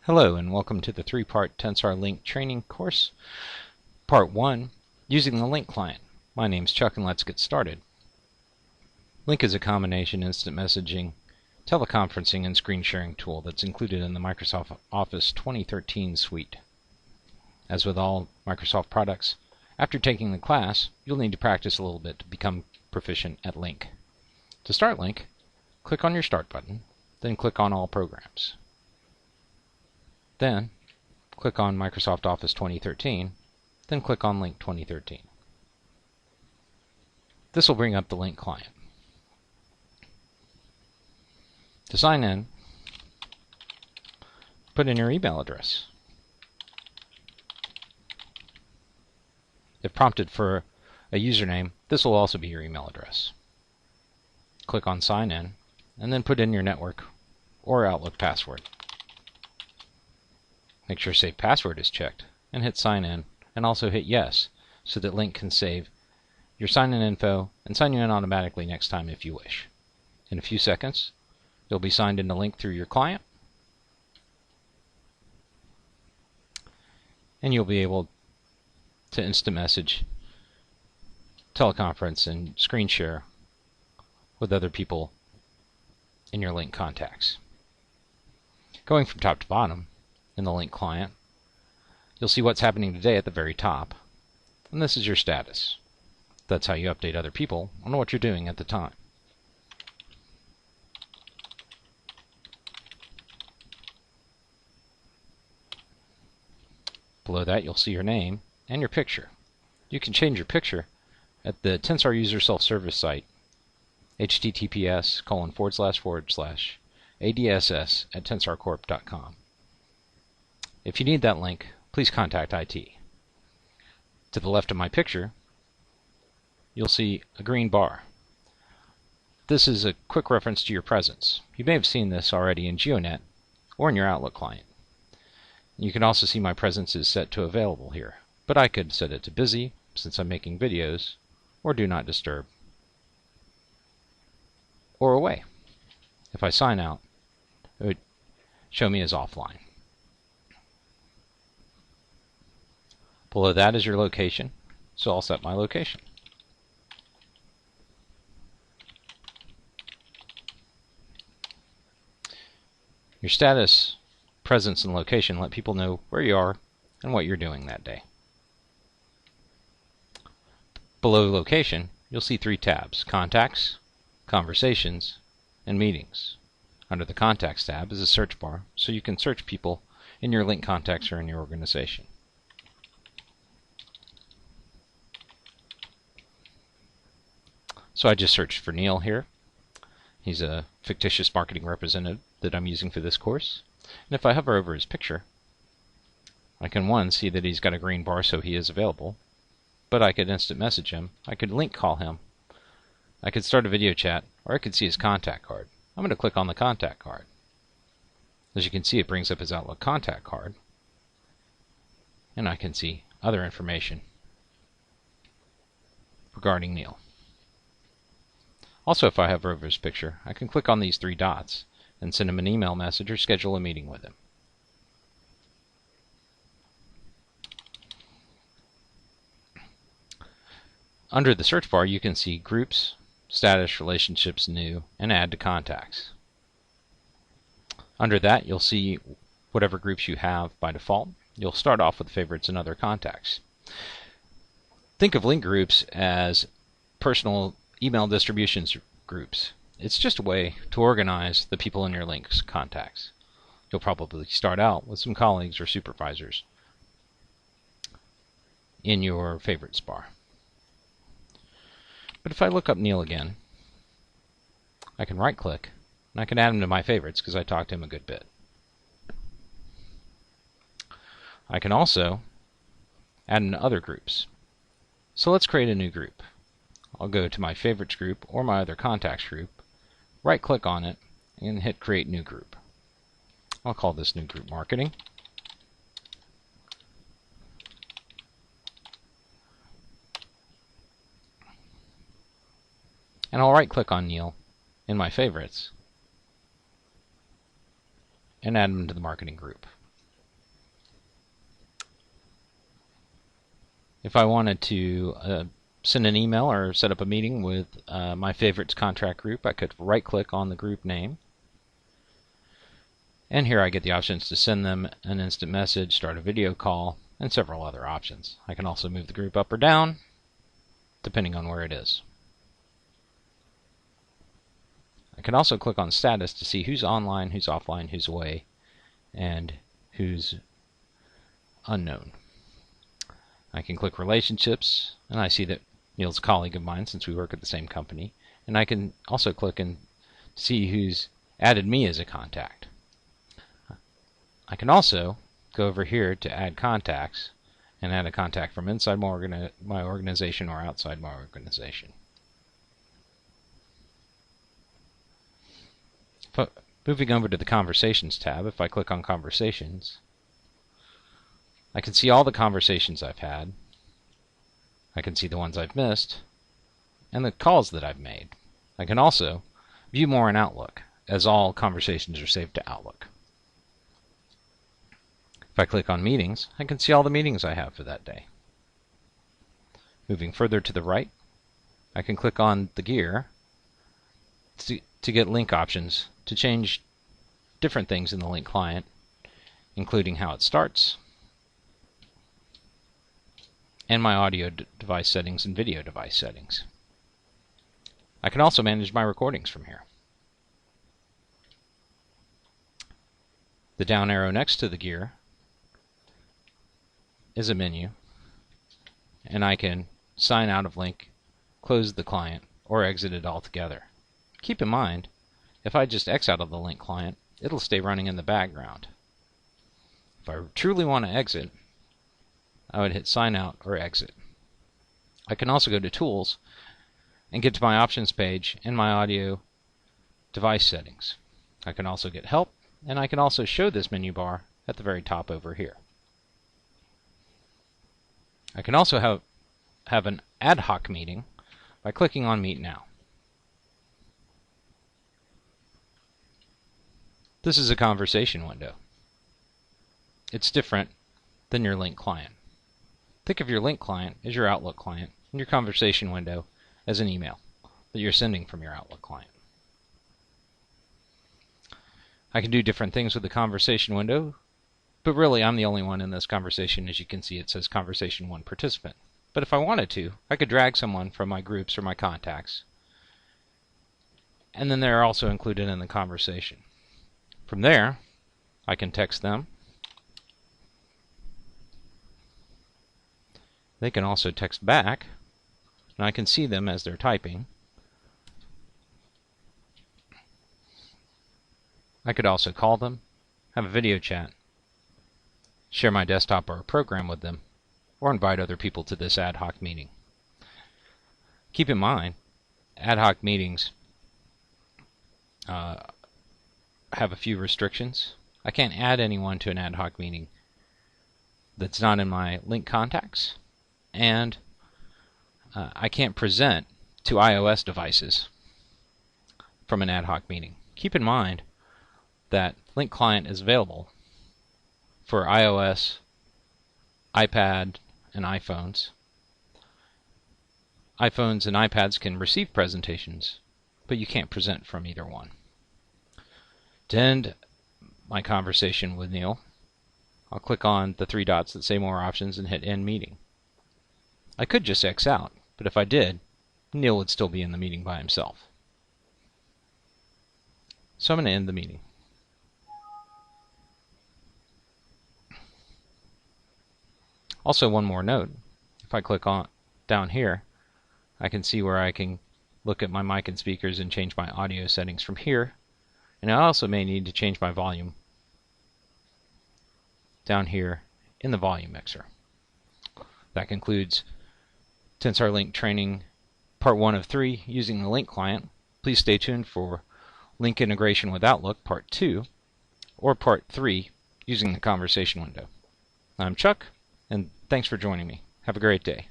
Hello and welcome to the three-part Tensor Lync training course. Part 1, using the Lync client. My name's Chuck and let's get started. Lync is a combination instant messaging, teleconferencing, and screen sharing tool that's included in the Microsoft Office 2013 suite. As with all Microsoft products, after taking the class, you'll need to practice a little bit to become proficient at Lync. To start Lync, click on your Start button, then click on All Programs. Then, click on Microsoft Office 2013, then click on Lync 2013. This will bring up the Lync client. To sign in, put in your email address. If prompted for a username, this will also be your email address. Click on Sign In, and then put in your network or Outlook password. Make sure Save Password is checked, and hit Sign In, and also hit Yes, so that Lync can save your sign-in info and sign you in automatically next time if you wish. In a few seconds, you'll be signed into Lync through your client, and you'll be able to instant message, teleconference, and screen share with other people in your Lync contacts. Going from top to bottom, in the Lync client, you'll see what's happening today at the very top, and this is your status. That's how you update other people on what you're doing at the time. Below that, you'll see your name and your picture. You can change your picture at the Tensor user self-service site, https://adss@tensorcorp.com. If you need that link, please contact IT. To the left of my picture, you'll see a green bar. This is a quick reference to your presence. You may have seen this already in GeoNet or in your Outlook client. You can also see my presence is set to available here, but I could set it to busy since I'm making videos, or do not disturb, or away. If I sign out, it would show me as offline. Below that is your location, so I'll set my location. Your status, presence, and location let people know where you are and what you're doing that day. Below location, you'll see three tabs: Contacts, Conversations, and Meetings. Under the Contacts tab is a search bar, so you can search people in your Lync contacts or in your organization. So I just searched for Neil here. He's a fictitious marketing representative that I'm using for this course. And if I hover over his picture, I can see that he's got a green bar, so he is available. But I could instant message him. I could Lync call him. I could start a video chat, or I could see his contact card. I'm going to click on the contact card. As you can see, it brings up his Outlook contact card. And I can see other information regarding Neil. Also, if I hover over his picture, I can click on these three dots and send him an email message or schedule a meeting with him. Under the search bar, you can see Groups, Status, Relationships, New, and Add to Contacts. Under that, you'll see whatever groups you have by default. You'll start off with Favorites and Other Contacts. Think of Lync groups as personal email distributions groups. It's just a way to organize the people in your Lync's contacts. You'll probably start out with some colleagues or supervisors in your Favorites bar. But if I look up Neil again, I can right-click, and I can add him to my favorites because I talked to him a good bit. I can also add in other groups. So let's create a new group. I'll go to my favorites group or my other contacts group, right-click on it, and hit Create New Group. I'll call this new group Marketing. And I'll right-click on Neil in my favorites and add him to the marketing group. If I wanted to send an email or set up a meeting with my favorites contract group, I could right-click on the group name. And here I get the options to send them an instant message, start a video call, and several other options. I can also move the group up or down, depending on where it is. I can also click on status to see who's online, who's offline, who's away, and who's unknown. I can click relationships, and I see that Neil's a colleague of mine since we work at the same company. And I can also click and see who's added me as a contact. I can also go over here to add contacts and add a contact from inside my organization or outside my organization. Moving over to the Conversations tab, if I click on Conversations, I can see all the conversations I've had. I can see the ones I've missed and the calls that I've made. I can also view more in Outlook, as all conversations are saved to Outlook. If I click on Meetings, I can see all the meetings I have for that day. Moving further to the right, I can click on the gear to get Lync options to change different things in the Lync client, including how it starts, and my audio device settings and video device settings. I can also manage my recordings from here. The down arrow next to the gear is a menu, and I can sign out of Lync, close the client, or exit it altogether. Keep in mind, if I just X out of the Lync client, it'll stay running in the background. If I truly want to exit, I would hit sign out or exit. I can also go to Tools and get to my options page and my audio device settings. I can also get help, and I can also show this menu bar at the very top over here. I can also have an ad hoc meeting by clicking on Meet Now. This is a conversation window. It's different than your Lync client. Think of your Lync client as your Outlook client and your conversation window as an email that you're sending from your Outlook client. I can do different things with the conversation window, but really I'm the only one in this conversation. As you can see, it says Conversation 1 Participant. But if I wanted to, I could drag someone from my groups or my contacts, and then they're also included in the conversation. From there, I can text them. They can also text back, and I can see them as they're typing. I could also call them, have a video chat, share my desktop or a program with them, or invite other people to this ad hoc meeting. Keep in mind, ad hoc meetings have a few restrictions. I can't add anyone to an ad hoc meeting that's not in my Lync contacts, and I can't present to iOS devices from an ad hoc meeting. Keep in mind that Lync client is available for iOS, iPad, and iPhones. iPhones and iPads can receive presentations, but you can't present from either one. To end my conversation with Neil, I'll click on the three dots that say More Options and hit End Meeting. I could just X out, but if I did, Neil would still be in the meeting by himself. So I'm going to end the meeting. Also, one more note. If I click on down here, I can see where I can look at my mic and speakers and change my audio settings from here. And I also may need to change my volume down here in the volume mixer. That concludes Tensor Lync training part 1 of 3 using the Lync client. Please stay tuned for Lync integration with Outlook part 2 or part 3 using the conversation window. I'm Chuck, and thanks for joining me. Have a great day.